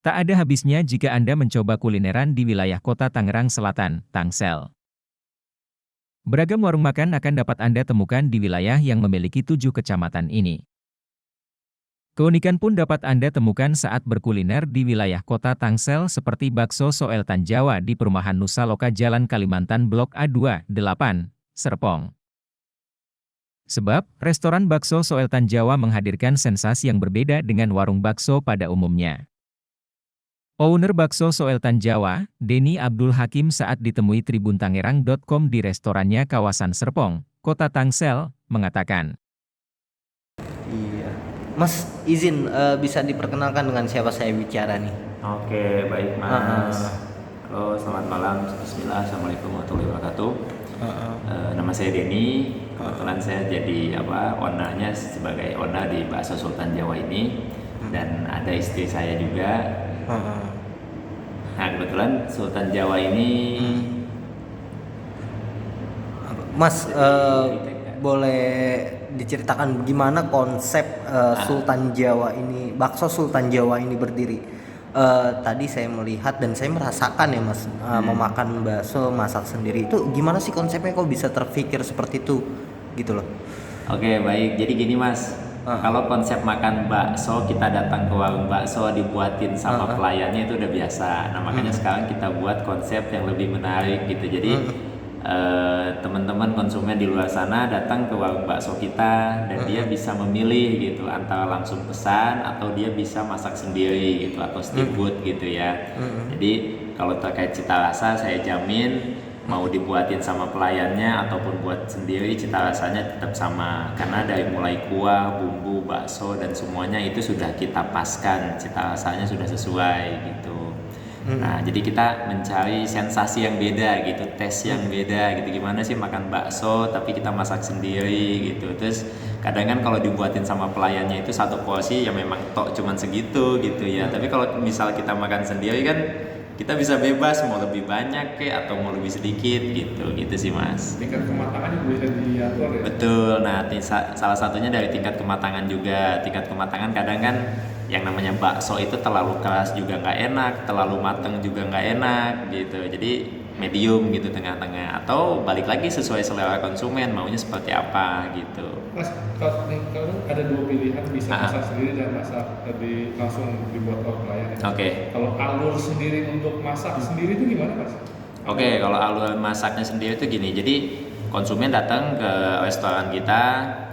Tak ada habisnya jika Anda mencoba kulineran di wilayah kota Tangerang Selatan, Tangsel. Beragam warung makan akan dapat Anda temukan di wilayah yang memiliki 7 kecamatan ini. Keunikan pun dapat Anda temukan saat berkuliner di wilayah kota Tangsel seperti bakso Soeltan Jawa di Perumahan Nusa Loka Jalan Kalimantan Blok A2, 8, Serpong. Sebab, restoran bakso Soeltan Jawa menghadirkan sensasi yang berbeda dengan warung bakso pada umumnya. Owner bakso Soeltan Jawa, Denny Abdul Hakim saat ditemui tribuntangerang.com di restorannya kawasan Serpong, Kota Tangsel, mengatakan, Iya. Mas, izin bisa diperkenalkan dengan siapa saya bicara nih? Oke, baik Mas. Heeh. Halo, selamat malam. Bismillah, Assalamualaikum warahmatullahi wabarakatuh. Heeh. Nama saya Denny. Kebetulan saya jadi ownernya sebagai owner di Bakso Sultan Jawa ini, dan ada istri saya juga. Heeh. Nah, kebetulan Sultan Jawa ini Mas, boleh diceritakan gimana konsep Sultan Jawa ini, bakso Sultan Jawa ini berdiri? Tadi saya melihat dan saya merasakan ya Mas, memakan bakso masak sendiri itu gimana sih konsepnya, kok bisa terpikir seperti itu gitu loh? Oke, baik. Jadi gini Mas, kalau konsep makan bakso, kita datang ke warung bakso dibuatin sama pelayannya itu udah biasa. Nah, makanya sekarang kita buat konsep yang lebih menarik gitu. Jadi teman-teman konsumen di luar sana datang ke warung bakso kita dan dia bisa memilih gitu antara langsung pesan atau dia bisa masak sendiri gitu atau steamboat gitu ya. Jadi kalau terkait cita rasa, saya jamin mau dibuatin sama pelayannya ataupun buat sendiri, cita rasanya tetap sama, karena dari mulai kuah, bumbu, bakso dan semuanya itu sudah kita paskan, cita rasanya sudah sesuai gitu. Nah, jadi kita mencari sensasi yang beda gitu, tes yang beda gitu. Gimana sih makan bakso tapi kita masak sendiri gitu. Terus kadang kan kalau dibuatin sama pelayannya itu satu porsi ya memang tok cuman segitu gitu ya. Tapi kalau misal kita makan sendiri kan kita bisa bebas mau lebih banyak kayak atau mau lebih sedikit gitu sih Mas. Tingkat kematangannya bisa diatur ya? Betul. Nah, salah satunya dari tingkat kematangan juga. Tingkat kematangan kadang kan yang namanya bakso itu terlalu keras juga nggak enak, terlalu mateng juga nggak enak gitu. Jadi medium gitu, tengah-tengah, atau balik lagi sesuai selera konsumen maunya seperti apa gitu. Mas, kalau ada dua pilihan, bisa masak sendiri dan masak langsung dibuat oleh pelayan. Oke. Kalau alur sendiri untuk masak sendiri itu gimana Mas? Oke, kalau alur masaknya sendiri itu gini. Jadi konsumen datang ke restoran kita,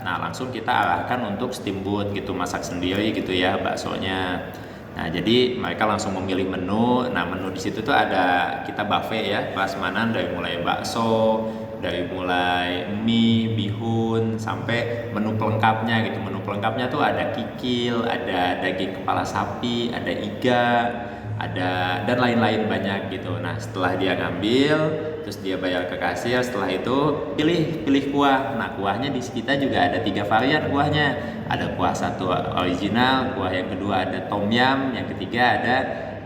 nah langsung kita arahkan untuk steamboat gitu, masak sendiri gitu ya baksonya. Nah, jadi mereka langsung memilih menu. Nah, menu di situ tuh ada kita buffet ya, prasmanan dari mulai bakso, dari mulai mie, bihun, sampai menu pelengkapnya gitu. Menu pelengkapnya tuh ada kikil, ada daging kepala sapi, ada iga, ada dan lain-lain banyak gitu. Nah, setelah dia ngambil, terus dia bayar ke kasir, setelah itu pilih kuah. Nah, kuahnya di kita juga ada 3 varian kuahnya. Ada kuah satu original, kuah yang kedua ada tom yum, yang ketiga ada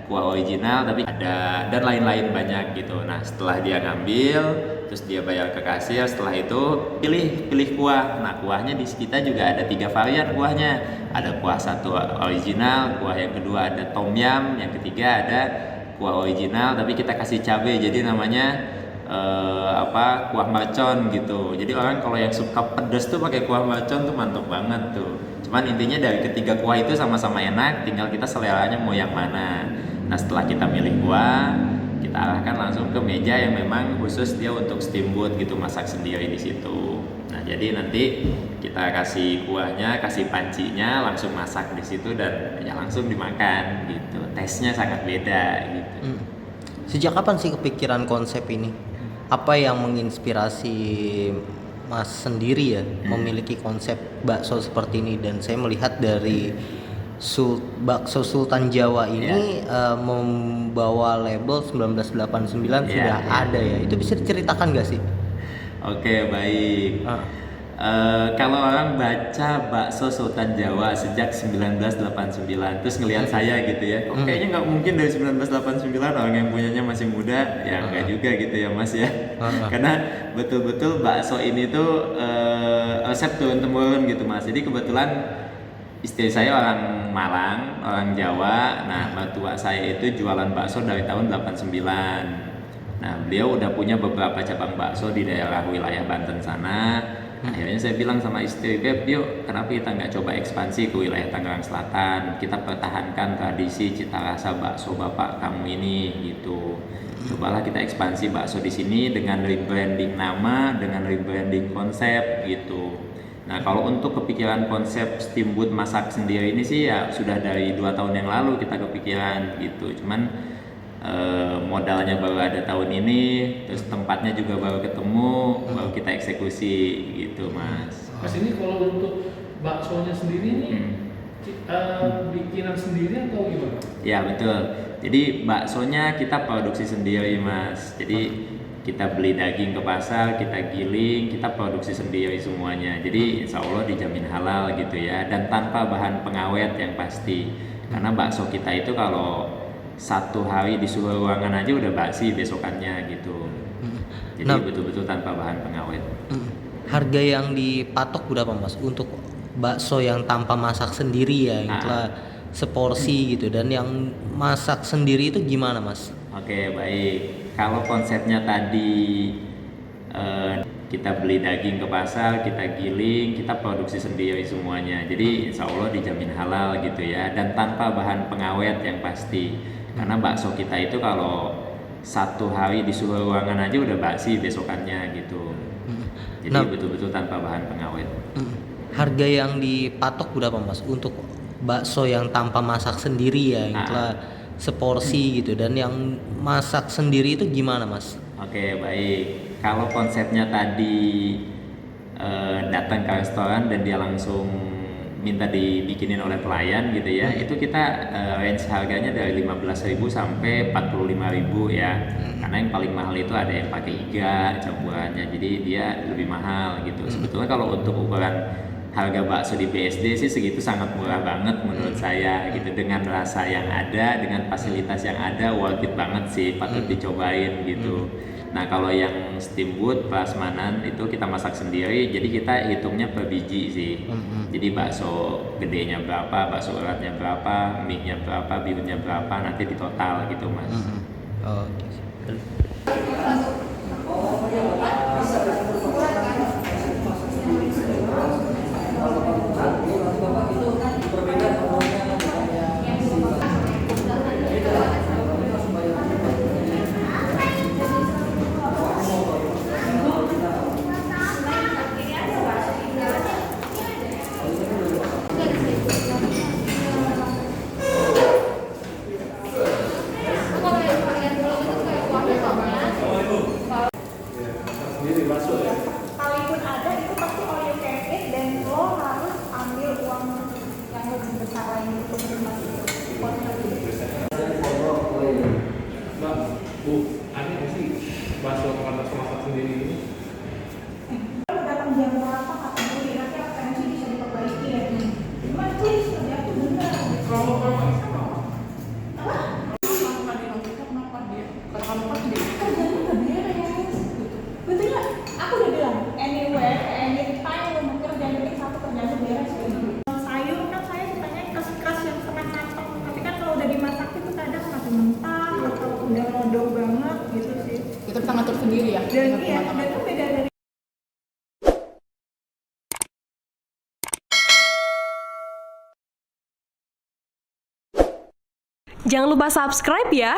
kuah original tapi ada dan lain-lain banyak gitu. Nah, setelah dia ngambil, terus dia bayar ke kasir, setelah itu pilih kuah. Nah, kuahnya di kita juga ada 3 varian kuahnya. Ada kuah satu original, kuah yang kedua ada tom yum, yang ketiga ada kuah original tapi kita kasih cabai, jadi namanya kuah mercon gitu. Jadi orang kalau yang suka pedas tuh pakai kuah mercon tuh mantap banget tuh. Cuman intinya dari ketiga kuah itu sama-sama enak, tinggal kita seleranya mau yang mana. Nah, setelah kita milih kuah, kita arahkan langsung ke meja yang memang khusus dia untuk steamboat gitu, masak sendiri di situ. Nah, jadi nanti kita kasih kuahnya, kasih pancinya, langsung masak di situ dan ya langsung dimakan gitu. Tesnya sangat beda gitu. Sejak kapan sih kepikiran konsep ini? Apa yang menginspirasi Mas sendiri ya memiliki konsep bakso seperti ini? Dan saya melihat dari bakso Sultan Jawa ini membawa label 1989 sudah ada ya. Itu bisa diceritakan nggak sih? Oke, baik. Kalau orang baca bakso Sultan Jawa sejak 1989 terus ngelihat saya gitu ya, kok kayaknya nggak mungkin dari 1989 orang yang punyanya masih muda, ya nggak juga gitu ya Mas ya. Karena betul-betul bakso ini tuh resep turun-temurun gitu Mas. Jadi kebetulan Istri saya orang Malang, orang Jawa. Nah, mertua saya itu jualan bakso dari tahun 89. Nah, beliau udah punya beberapa cabang bakso di daerah wilayah Banten sana. Akhirnya saya bilang sama istri, Beb, yuk kenapa kita nggak coba ekspansi ke wilayah Tangerang Selatan? Kita pertahankan tradisi cita rasa bakso bapak kamu ini gitu. Cobalah kita ekspansi bakso di sini dengan rebranding nama, dengan rebranding konsep gitu. Nah, kalau untuk kepikiran konsep steamboat masak sendiri ini sih ya sudah dari 2 tahun yang lalu kita kepikiran gitu. Cuman modalnya baru ada tahun ini, terus tempatnya juga baru ketemu, baru kita eksekusi gitu, Mas. Mas, ini kalau untuk baksonya sendiri nih bikinan sendiri atau gimana? Ya betul. Jadi baksonya kita produksi sendiri, Mas. Jadi kita beli daging ke pasar, kita giling, kita produksi sendiri semuanya. Jadi insya Allah dijamin halal gitu ya, dan tanpa bahan pengawet yang pasti. Karena bakso kita itu kalau 1 hari di suhu ruangan aja udah basi besokannya gitu. Jadi Nah, betul-betul tanpa bahan pengawet. harga yang dipatok berapa Mas untuk bakso yang tanpa masak sendiri ya, yang telah seporsi gitu, dan yang masak sendiri itu gimana Mas? Oke, baik. Kalau konsepnya tadi kita beli daging ke pasar, kita giling, kita produksi sendiri semuanya. Jadi insya Allah dijamin halal gitu ya, dan tanpa bahan pengawet yang pasti. Karena bakso kita itu kalau 1 hari di suhu ruangan aja udah basi besokannya gitu. Jadi Nah, betul-betul tanpa bahan pengawet. harga yang dipatok berapa Mas untuk bakso yang tanpa masak sendiri ya, yang telah seporsi gitu, dan yang masak sendiri itu gimana Mas? Oke, baik. Kalau konsepnya tadi datang ke restoran dan dia langsung minta dibikinin oleh pelayan gitu ya, itu kita range harganya dari 15.000 sampai 45.000 ya. Karena yang paling mahal itu ada yang pakai iga campurannya, jadi dia lebih mahal gitu. Sebetulnya kalau untuk ukuran harga bakso di BSD sih segitu sangat murah banget menurut saya gitu, dengan rasa yang ada, dengan fasilitas yang ada, worth it banget sih, patut dicobain gitu. Nah, kalau yang steamboat prasmanan itu kita masak sendiri, jadi kita hitungnya per biji sih. Jadi bakso gedenya berapa, bakso uratnya berapa, mie-nya berapa, bihunnya berapa, nanti di total gitu, Mas. Oh, Sendiri bakso ya? Kalaupun ada itu pasti all you can eat, dan lo harus ambil uang yang lebih besar lagi untuk menikmati Mbak, Bu, ada nggak sih bakso pantas masak sendiri ini? Kalau datang jam berapa kategori nanti atensi bisa diperbaiki ya. Cuma please kerja tuh bener. Kalau Apa? Kenapa dia kita kenapa dia kalau kamu kan dia Kerjanya nggak beres. Betul nggak? Aku udah bilang anywhere, anytime lo mau kerja, yang penting satu kerjaan tuh beres. Sayur kan saya sukanya keras-keras yang setengah matang, tapi kan kalau udah dimasak itu kadang masih mentah atau udah modok banget gitu sih. kita bisa ngatur sendiri ya. Dan Ngatur iya, matang. dan itu beda dari Jangan lupa subscribe ya.